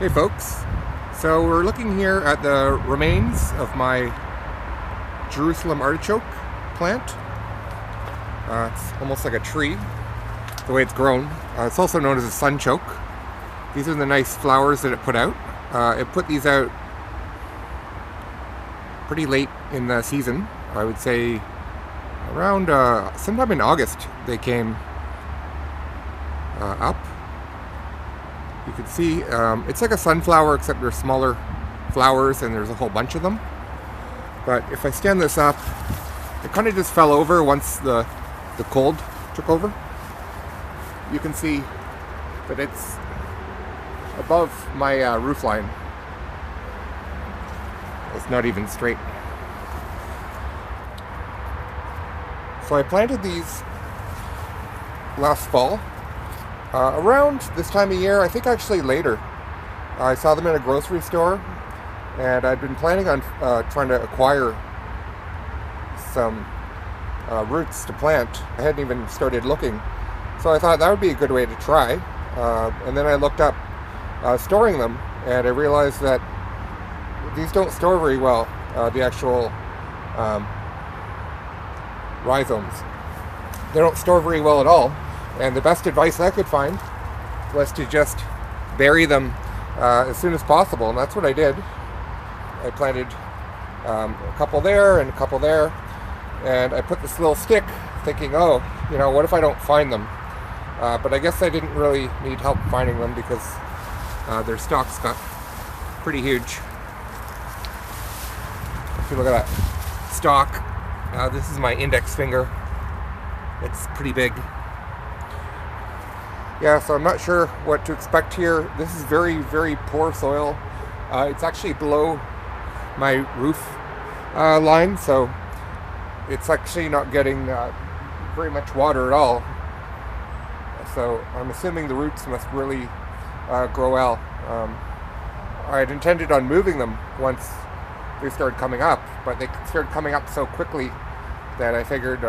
Hey folks, so we're looking here at the remains of my Jerusalem artichoke plant. It's almost like a tree, the way it's grown. It's also known as a sunchoke. These are the nice flowers that it put out. It put these out pretty late in the season. I would say around sometime in August they came up. You can see it's like a sunflower, except they're smaller flowers and there's a whole bunch of them. But if I stand this up, it kind of just fell over once the cold took over. You can see that it's above my roof line. It's not even straight. So I planted these last fall. Around this time of year, I think actually later, I saw them in a grocery store, and I'd been planning on trying to acquire some roots to plant. I hadn't even started looking, so I thought that would be a good way to try. And then I looked up storing them, and I realized that these don't store very well, the actual rhizomes. They don't store very well at all. And the best advice I could find was to just bury them as soon as possible, and that's what I did. I planted a couple there and a couple there, and I put this little stick thinking, oh, you know, what if I don't find them? But I guess I didn't really need help finding them because their stalks got pretty huge. If you look at that stalk, this is my index finger. It's pretty big. Yeah, so I'm not sure what to expect here. This is very, very poor soil. It's actually below my roof line, so it's actually not getting very much water at all. So I'm assuming the roots must really grow well. I had intended on moving them once they started coming up, but they started coming up so quickly that I figured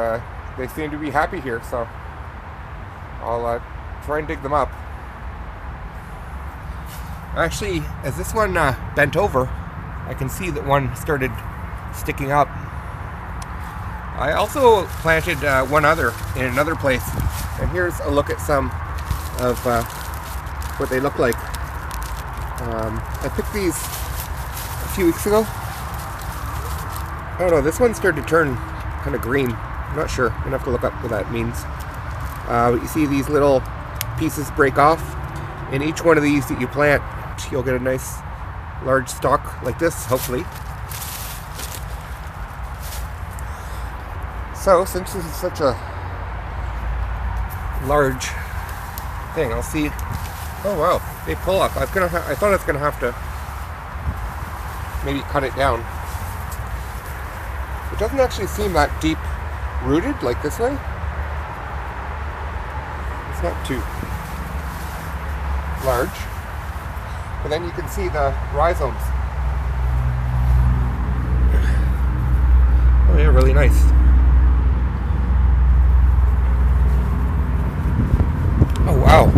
they seem to be happy here, so I'll try and dig them up. Actually, as this one bent over, I can see that one started sticking up. I also planted one other in another place, and here's a look at some of what they look like. I picked these a few weeks ago. Oh no, this one started to turn kind of green. I'm not sure. I'm gonna have to look up what that means. But you see these little pieces break off. In each one of these that you plant, you'll get a nice large stalk like this, hopefully. So since this is such a large thing, I'll see. Oh wow, they pull up. I thought I was gonna have to maybe cut it down. It doesn't actually seem that deep rooted like this way. It's not too large. And then you can see the rhizomes. Oh yeah, really nice. Oh wow.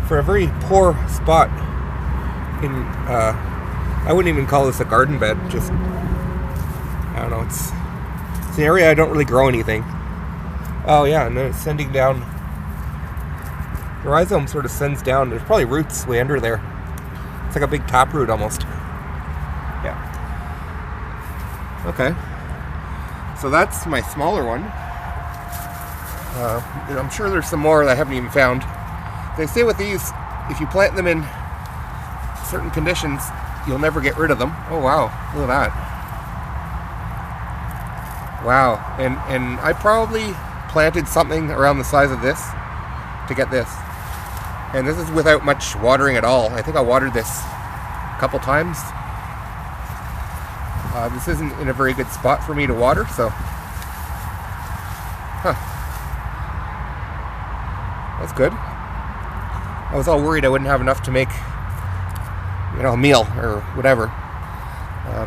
For a very poor spot in, I wouldn't even call this a garden bed, just, I don't know, it's an area I don't really grow anything. Oh yeah, and then it's sending down. The rhizome sort of sends down. There's probably roots way under there. It's like a big taproot almost. Yeah. Okay. So that's my smaller one. I'm sure there's some more that I haven't even found. They say with these, if you plant them in certain conditions, you'll never get rid of them. Oh wow, look at that. Wow, and I probably planted something around the size of this to get this. And this is without much watering at all. I think I watered this a couple times. This isn't in a very good spot for me to water, so. That's good. I was all worried I wouldn't have enough to make, you know, a meal or whatever.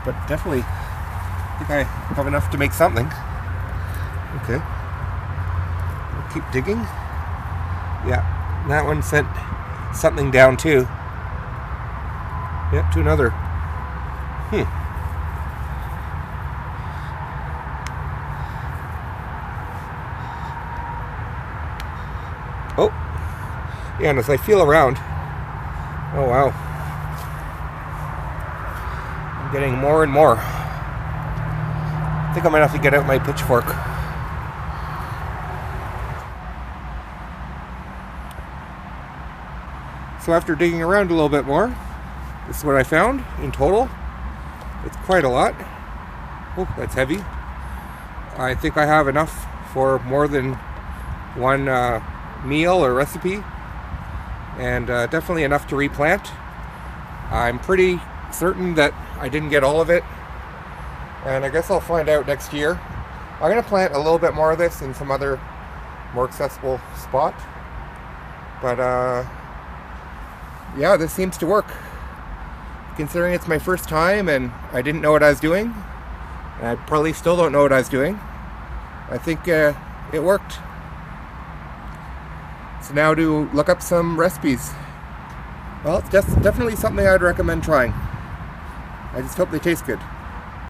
But definitely, I think I have enough to make something. Okay. I'll keep digging. Yeah, that one sent something down too. Yep, to another. Oh, yeah, and as I feel around, oh wow, I'm getting more and more. I think I might have to get out my pitchfork. So after digging around a little bit more, this is what I found in total. It's quite a lot. Oh, that's heavy. I think I have enough for more than one meal or recipe, and definitely enough to replant. I'm pretty certain that I didn't get all of it, and I guess I'll find out next year. I'm going to plant a little bit more of this in some other more accessible spot, but yeah, this seems to work. Considering it's my first time and I didn't know what I was doing, and I probably still don't know what I was doing, I think it worked. So now to look up some recipes. Well, it's definitely something I'd recommend trying. I just hope they taste good.